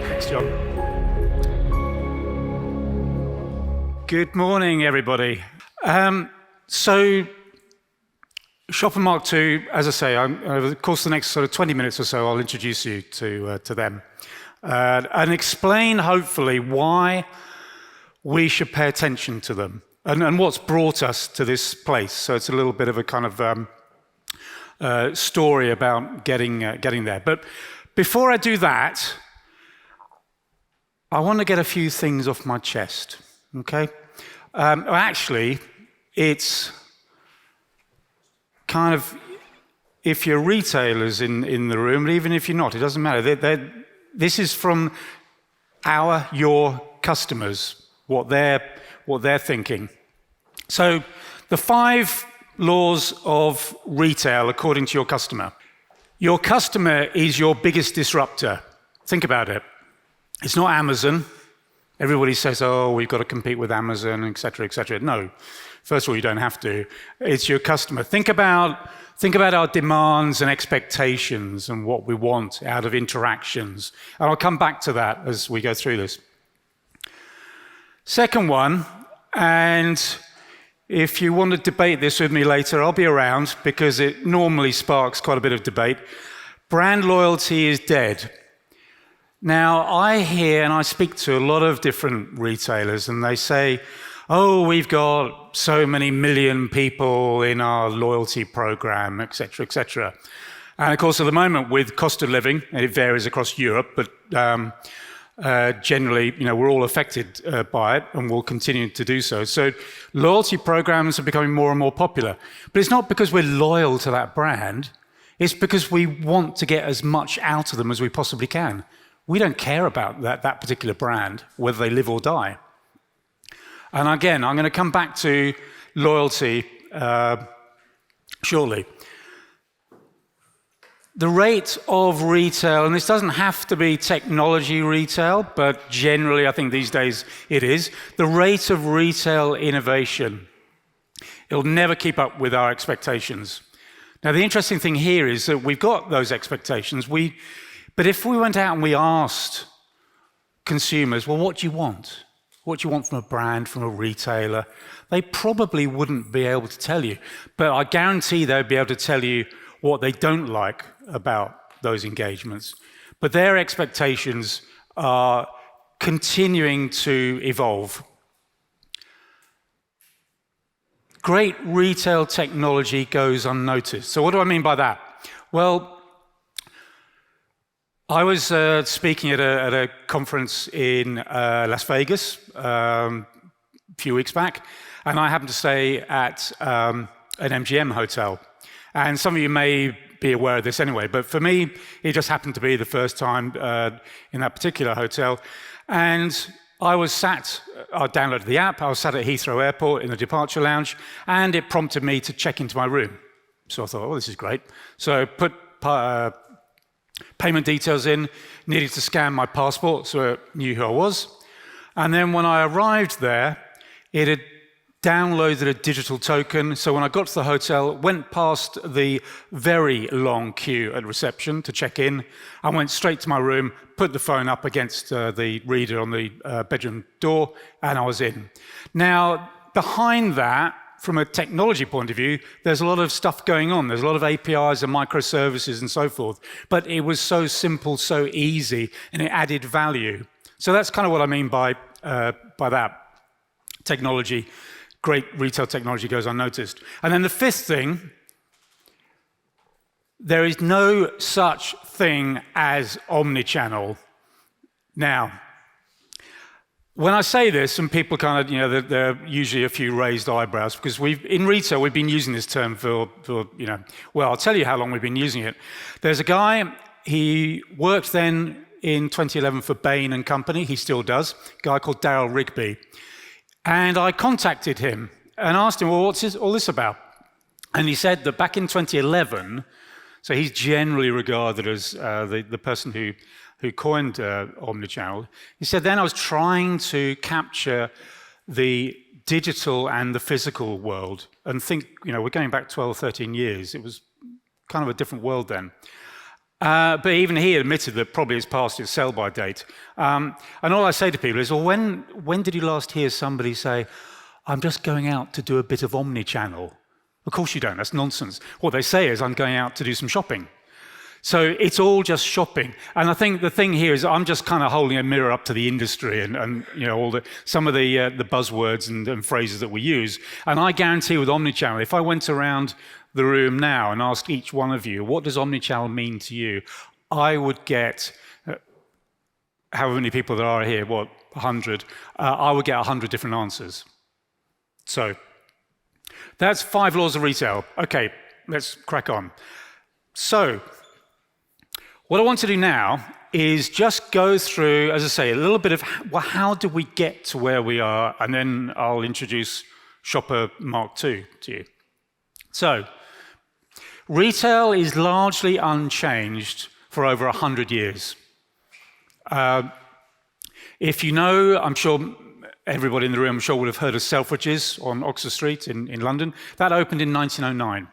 Thanks, John. Good morning, everybody. So, Shopper Mark II, as I say, over the course of the next sort of 20 minutes or so, I'll introduce you to them and explain, hopefully, why we should pay attention to them and what's brought us to this place. So it's a little bit of a kind of story about getting there. But before I do that, I want to get a few things off my chest, okay? Actually, it's kind of, if you're retailers in the room, even if you're not, it doesn't matter. This is from your customers, what they're thinking. So the 5 laws of retail according to your customer. Your customer is your biggest disruptor. Think about it. It's not Amazon. Everybody says, oh, we've got to compete with Amazon, et cetera, et cetera. No. First of all, you don't have to. It's your customer. Think about our demands and expectations and what we want out of interactions. And I'll come back to that as we go through this. Second one, and if you want to debate this with me later, I'll be around because it normally sparks quite a bit of debate. Brand loyalty is dead. Now, I hear and I speak to a lot of different retailers, and they say, oh, we've got so many million people in our loyalty program, et cetera, et cetera. And of course, at the moment, with cost of living, and it varies across Europe, but generally, we're all affected by it, and we'll continue to do so. So loyalty programs are becoming more and more popular. But it's not because we're loyal to that brand. It's because we want to get as much out of them as we possibly can. We don't care about that particular brand, whether they live or die. And again, I'm going to come back to loyalty shortly. The rate of retail, and this doesn't have to be technology retail, but generally I think these days it is, the rate of retail innovation, it'll never keep up with our expectations. Now the interesting thing here is that we've got those expectations, but if we went out and we asked consumers, well, what do you want? What do you want from a brand, from a retailer? They probably wouldn't be able to tell you, but I guarantee they'd be able to tell you what they don't like about those engagements. But their expectations are continuing to evolve. Great retail technology goes unnoticed. So what do I mean by that? Well, I was speaking at a conference in Las Vegas a few weeks back, and I happened to stay at an MGM hotel. And some of you may be aware of this anyway, but for me, it just happened to be the first time in that particular hotel. And I downloaded the app, I was sat at Heathrow Airport in the departure lounge, and it prompted me to check into my room. So I thought, oh, this is great. So I put payment details in, needed to scan my passport so it knew who I was. And then when I arrived there, it had downloaded a digital token. So when I got to the hotel, went past the very long queue at reception to check in. I went straight to my room, put the phone up against the reader on the bedroom door, and I was in. Now, behind that, from a technology point of view, there's a lot of stuff going on. There's a lot of APIs and microservices and so forth. But it was so simple, so easy, and it added value. So that's kind of what I mean by that. Technology, great retail technology goes unnoticed. And then the fifth thing, there is no such thing as omnichannel. Now, when I say this, and people kind of, there are usually a few raised eyebrows, because in retail, we've been using this term for, well, I'll tell you how long we've been using it. There's a guy, he worked then in 2011 for Bain & Company, he still does, a guy called Darryl Rigby. And I contacted him and asked him, well, what's all this about? And he said that back in 2011, so he's generally regarded as the person who coined omnichannel. He said, then I was trying to capture the digital and the physical world. And think, we're going back 12, 13 years. It was kind of a different world then. But even he admitted that probably it's past its sell-by date. And all I say to people is, well, when did you last hear somebody say, I'm just going out to do a bit of omni-channel? Of course you don't, that's nonsense. What they say is, I'm going out to do some shopping. So it's all just shopping. And I think the thing here is I'm just kind of holding a mirror up to the industry and you know, some of the buzzwords and phrases that we use. And I guarantee with omnichannel, if I went around the room now and asked each one of you, what does omnichannel mean to you? I would get, however many people there are here, what, 100? I would get 100 different answers. So that's 5 laws of retail. Okay, let's crack on. So what I want to do now is just go through, as I say, a little bit of, well, how did we get to where we are? And then I'll introduce Shopper Mark II to you. So retail is largely unchanged for over 100 years. If you know, I'm sure everybody in the room, I'm sure, would have heard of Selfridges on Oxford Street in London. That opened in 1909.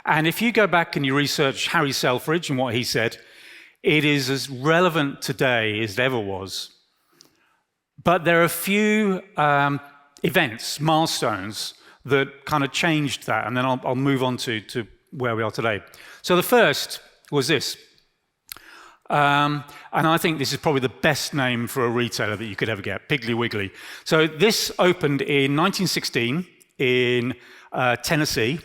And if you go back and you research Harry Selfridge and what he said, it is as relevant today as it ever was. But there are a few events, milestones, that kind of changed that, and then I'll move on to where we are today. So the first was this. And I think this is probably the best name for a retailer that you could ever get, Piggly Wiggly. So this opened in 1916 in Tennessee.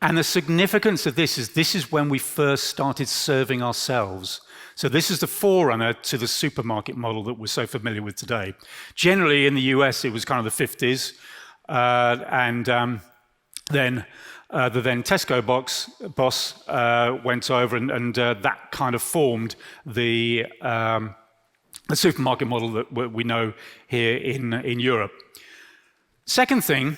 And the significance of this is when we first started serving ourselves. So this is the forerunner to the supermarket model that we're so familiar with today. Generally, in the US, it was kind of the 50s. Then the then Tesco boss went over, and that kind of formed the supermarket model that we know here in Europe. Second thing,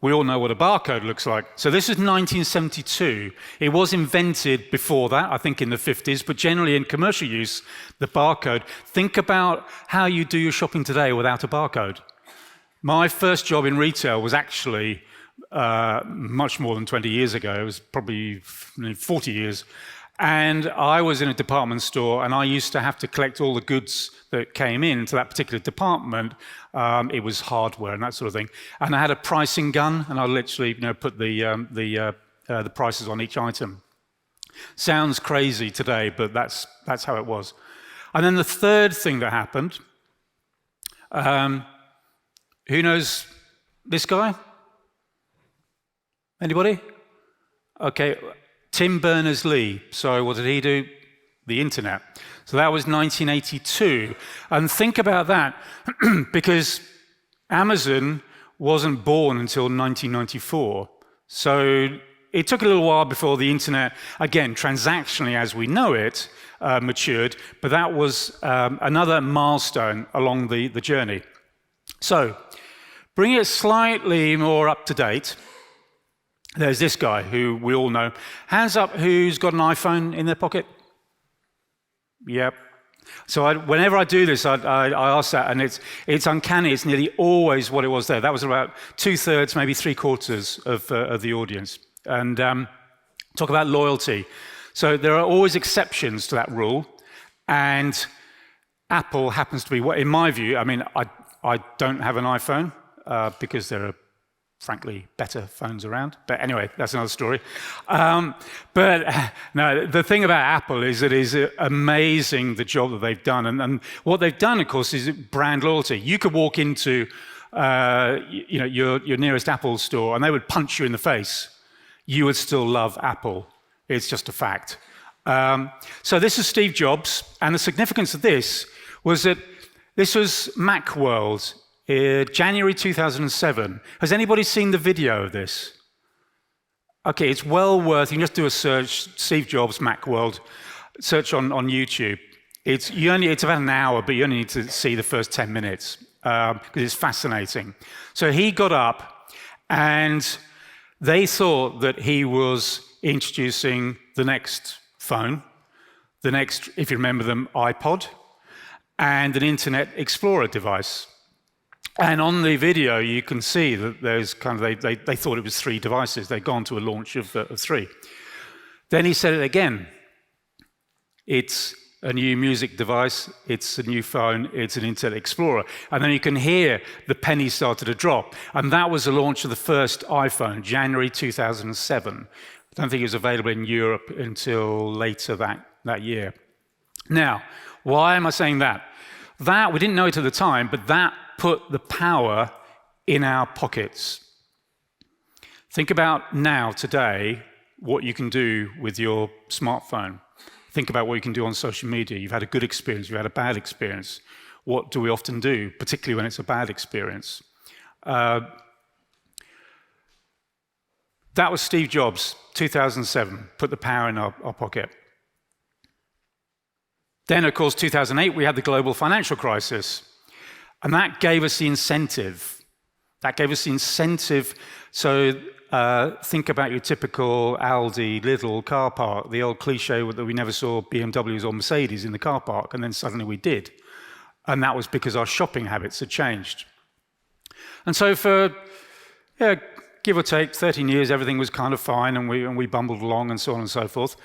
we all know what a barcode looks like. So this is 1972. It was invented before that, I think in the 50s, but generally in commercial use, the barcode. Think about how you do your shopping today without a barcode. My first job in retail was actually much more than 20 years ago. It was probably 40 years. And I was in a department store, and I used to have to collect all the goods that came into that particular department. It was hardware and that sort of thing. And I had a pricing gun, and I literally, put the prices on each item. Sounds crazy today, but that's how it was. And then the third thing that happened. Who knows this guy? Anybody? Okay. Tim Berners-Lee. So what did he do? The internet. So that was 1982. And think about that, because Amazon wasn't born until 1994. So it took a little while before the internet, again, transactionally as we know it, matured. But that was another milestone along the journey. So bring it slightly more up to date. There's this guy who we all know. Hands up who's got an iPhone in their pocket? Yep. So whenever I do this, I ask that, and it's uncanny. It's nearly always what it was there. That was about 2/3, maybe 3/4 of the audience. And talk about loyalty. So there are always exceptions to that rule, and Apple happens to be, in my view, I mean, I don't have an iPhone because there are, frankly, better phones around. But anyway, that's another story. But no, the thing about Apple is it is amazing the job that they've done. And what they've done, of course, is brand loyalty. You could walk into your nearest Apple store and they would punch you in the face. You would still love Apple. It's just a fact. So this is Steve Jobs. And the significance of this was that this was Macworld. January 2007. Has anybody seen the video of this? Okay, it's well worth, you can just do a search, Steve Jobs, Macworld, search on YouTube. It's about an hour, but you only need to see the first 10 minutes, because it's fascinating. So he got up, and they thought that he was introducing the next phone, the next, if you remember them, iPod, and an Internet Explorer device. And on the video, you can see that there's kind of, they thought it was 3 devices. They'd gone to a launch of 3. Then he said it again. It's a new music device, it's a new phone, it's an Internet Explorer. And then you can hear the penny started to drop. And that was the launch of the first iPhone, January 2007. I don't think it was available in Europe until later that year. Now, why am I saying that? That, we didn't know it at the time, but that put the power in our pockets. Think about now, today, what you can do with your smartphone. Think about what you can do on social media. You've had a good experience, you've had a bad experience. What do we often do, particularly when it's a bad experience? That was Steve Jobs, 2007, put the power in our pocket. Then, of course, 2008, we had the global financial crisis. And that gave us the incentive. So think about your typical Aldi, Lidl car park, the old cliche that we never saw BMWs or Mercedes in the car park, and then suddenly we did. And that was because our shopping habits had changed. And so for, give or take, 13 years, everything was kind of fine, and we bumbled along and so on and so forth.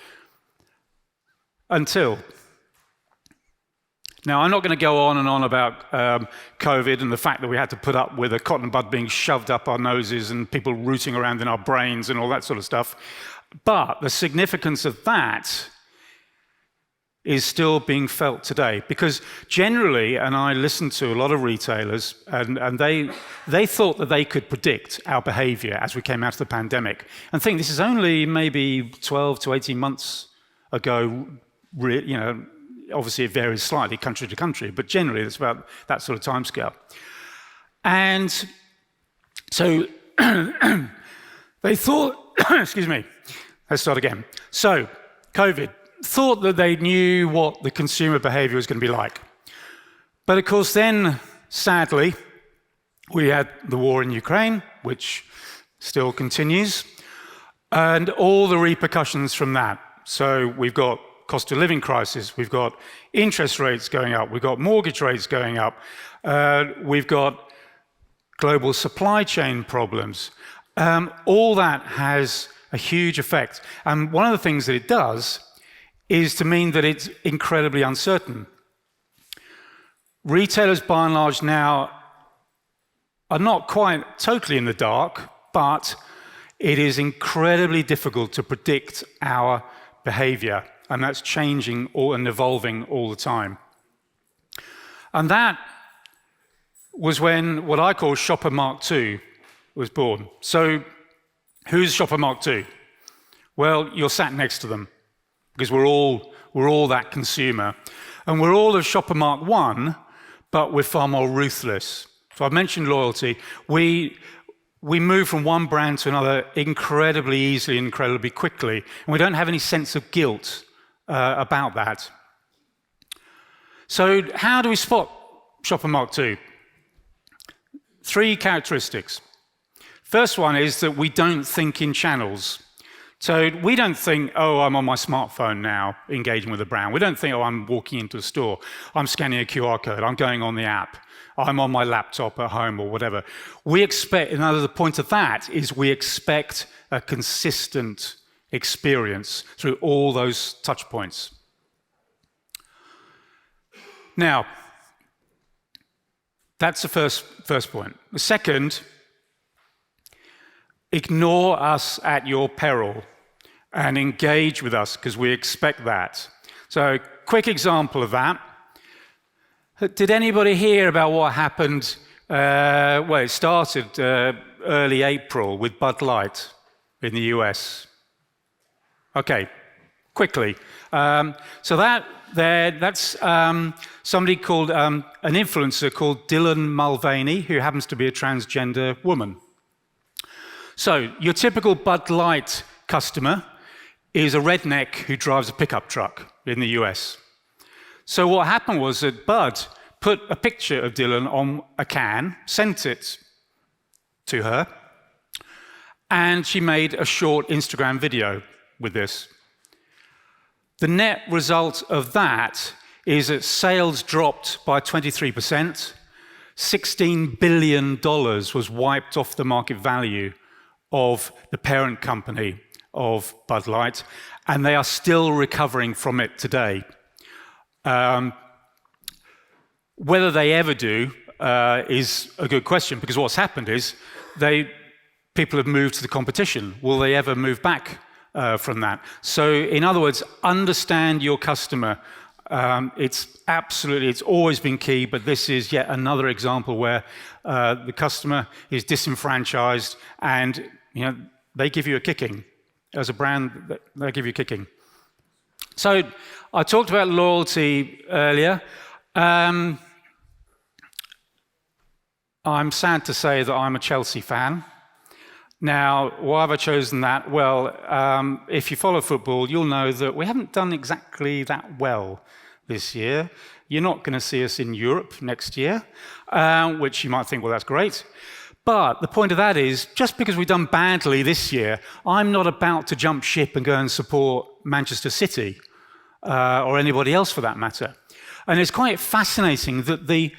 Until... Now, I'm not going to go on and on about COVID and the fact that we had to put up with a cotton bud being shoved up our noses and people rooting around in our brains and all that sort of stuff. But the significance of that is still being felt today. Because generally, and I listened to a lot of retailers, and they thought that they could predict our behavior as we came out of the pandemic. And think this is only maybe 12 to 18 months ago, obviously, it varies slightly country to country, but generally it's about that sort of timescale. And so they thought, excuse me, let's start again. So COVID thought that they knew what the consumer behavior was going to be like. But of course, then, sadly, we had the war in Ukraine, which still continues, and all the repercussions from that. So we've got cost of living crisis, we've got interest rates going up, we've got mortgage rates going up, we've got global supply chain problems. All that has a huge effect. And one of the things that it does is to mean that it's incredibly uncertain. Retailers, by and large, now are not quite totally in the dark, but it is incredibly difficult to predict our behavior. And that's changing and evolving all the time. And that was when what I call Shopper Mark II was born. So who's Shopper Mark II? Well, you're sat next to them, because we're all that consumer. And we're all of Shopper Mark I, but we're far more ruthless. So I've mentioned loyalty. We move from one brand to another incredibly easily, incredibly quickly, and we don't have any sense of guilt about that. So how do we spot Shopper Mark II? 3 characteristics. First one is that we don't think in channels. So we don't think, oh, I'm on my smartphone now, engaging with a brand. We don't think, oh, I'm walking into a store, I'm scanning a QR code, I'm going on the app, I'm on my laptop at home or whatever. We expect, another point of that is we expect a consistent experience through all those touch points. Now, that's the first point. The second, ignore us at your peril and engage with us because we expect that. So, quick example of that. Did anybody hear about what happened? Well, it started early April with Bud Light in the US. Okay, quickly. So that's somebody called, an influencer called Dylan Mulvaney, who happens to be a transgender woman. So your typical Bud Light customer is a redneck who drives a pickup truck in the US. So what happened was that Bud put a picture of Dylan on a can, sent it to her, and she made a short Instagram video with this. The net result of that is that sales dropped by 23%. $16 billion was wiped off the market value of the parent company of Bud Light, and they are still recovering from it today. Whether they ever do is a good question, because what's happened is people have moved to the competition. Will they ever move back from that? So in other words, understand your customer. It's always been key, but this is yet another example where the customer is disenfranchised, and they give you a kicking. As a brand, they give you a kicking. So I talked about loyalty earlier. I'm sad to say that I'm a Chelsea fan. Now, why have I chosen that? Well, if you follow football, you'll know that we haven't done exactly that well this year. You're not going to see us in Europe next year, which you might think, well, that's great. But the point of that is, just because we've done badly this year, I'm not about to jump ship and go and support Manchester City, or anybody else for that matter. And it's quite fascinating that the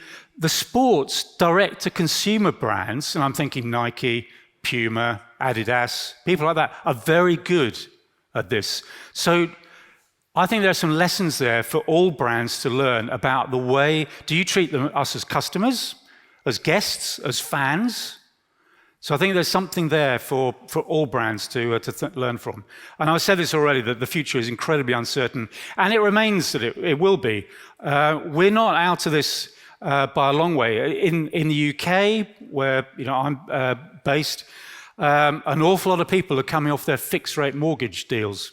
sports direct-to-consumer brands, and I'm thinking Nike, Puma, Adidas, people like that, are very good at this. So I think there are some lessons there for all brands to learn about the way, do you treat us as customers, as guests, as fans? So I think there's something there for all brands to learn from. And I said this already, that the future is incredibly uncertain, and it remains that it will be. We're not out of this by a long way. In the UK, where I'm based, an awful lot of people are coming off their fixed-rate mortgage deals.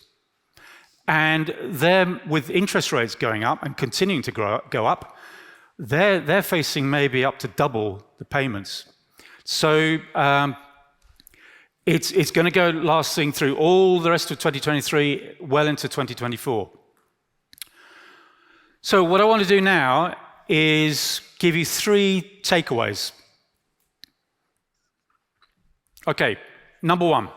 And with interest rates going up and continuing to go up, they're facing maybe up to double the payments. So it's going to go lasting through all the rest of 2023, well into 2024. So what I want to do now is give you 3 takeaways. Okay, number 1.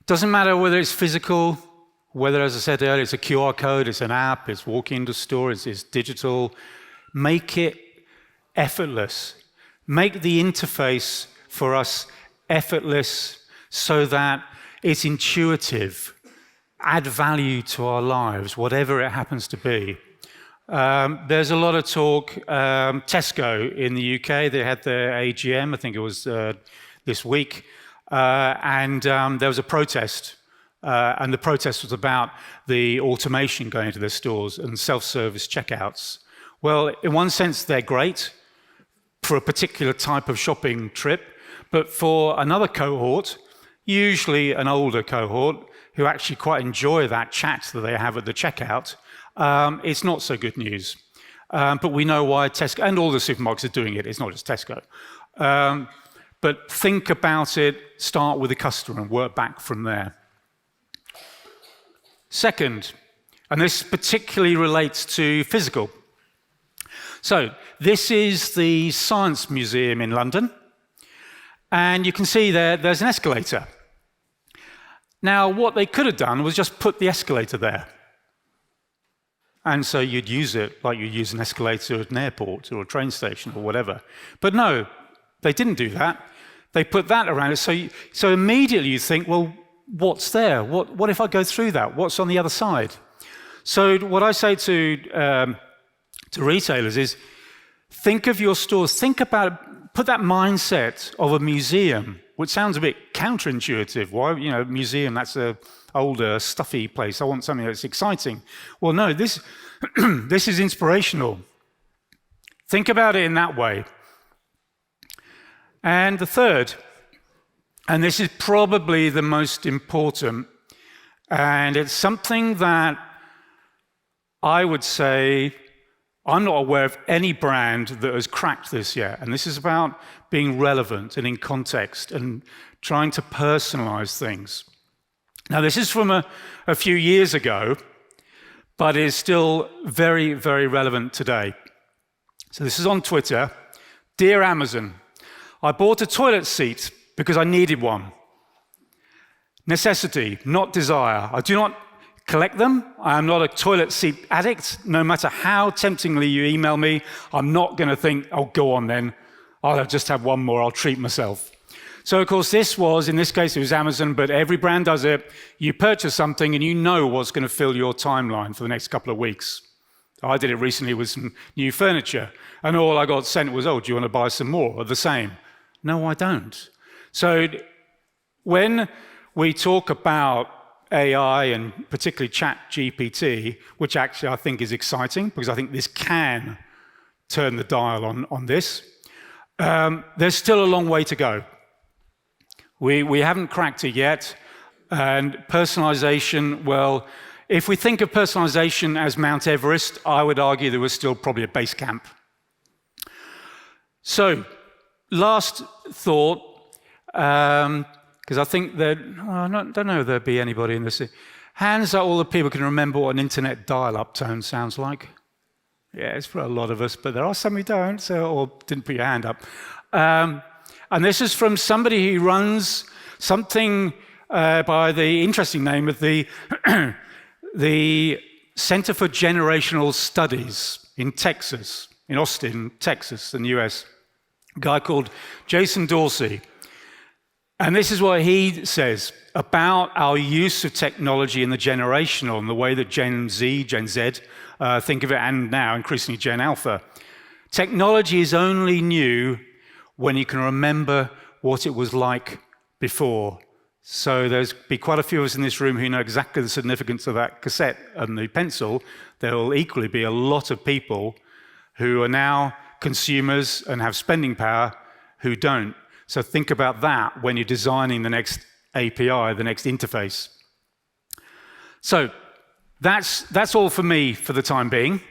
Doesn't matter whether it's physical, whether, as I said earlier, it's a QR code, it's an app, it's walking into a store, it's digital. Make it effortless. Make the interface for us effortless so that it's intuitive. Add value to our lives, whatever it happens to be. There's a lot of talk. Tesco in the UK, they had their AGM, I think it was this week, and there was a protest. And the protest was about the automation going into their stores and self-service checkouts. Well, in one sense, they're great for a particular type of shopping trip, but for another cohort, usually an older cohort, who actually quite enjoy that chat that they have at the checkout, it's not so good news. But we know why Tesco, and all the supermarkets are doing it, it's not just Tesco. But think about it, start with the customer and work back from there. Second, and this particularly relates to physical. So this is the Science Museum in London, and you can see there's an escalator. Now, what they could have done was just put the escalator there. And so you'd use it like you'd use an escalator at an airport or a train station or whatever. But no, they didn't do that. They put that around it. So immediately you think, well, what's there? What if I go through that? What's on the other side? So what I say to retailers is, think of your stores, put that mindset of a museum, which sounds a bit counterintuitive. Why, museum, that's a older, stuffy place. I want something that's exciting. Well, no, this is inspirational. Think about it in that way. And the third, and this is probably the most important, and it's something that I would say I'm not aware of any brand that has cracked this yet. And this is about being relevant and in context and trying to personalize things. Now, this is from a few years ago, but is still very, very relevant today. So this is on Twitter. Dear Amazon, I bought a toilet seat because I needed one. Necessity, not desire. I do not collect them. I am not a toilet seat addict. No matter how temptingly you email me, I'm not going to think, oh, go on then. I'll just have one more. I'll treat myself. So, of course, this was, in this case, it was Amazon, but every brand does it. You purchase something and you know what's going to fill your timeline for the next couple of weeks. I did it recently with some new furniture, and all I got sent was, oh, do you want to buy some more of the same? No, I don't. So when we talk about AI and particularly ChatGPT, which actually I think is exciting because I think this can turn the dial on this, there's still a long way to go. We haven't cracked it yet, and personalization, well, if we think of personalization as Mount Everest, I would argue there was still probably a base camp. So, last thought, because I think that, I don't know if there'd be anybody in this. Hands up, all the people can remember what an internet dial-up tone sounds like. Yeah, it's for a lot of us, but there are some who don't, or didn't put your hand up. And this is from somebody who runs something by the interesting name of the Center for Generational Studies in Texas, in Austin, Texas, in the US. A guy called Jason Dorsey. And this is what he says about our use of technology in the generational and the way that Gen Z, Gen Z think of it, and now increasingly Gen Alpha. Technology is only new when you can remember what it was like before. So there's be quite a few of us in this room who know exactly the significance of that cassette and the pencil. There will equally be a lot of people who are now consumers and have spending power who don't. So think about that when you're designing the next API, the next interface. So that's all for me for the time being.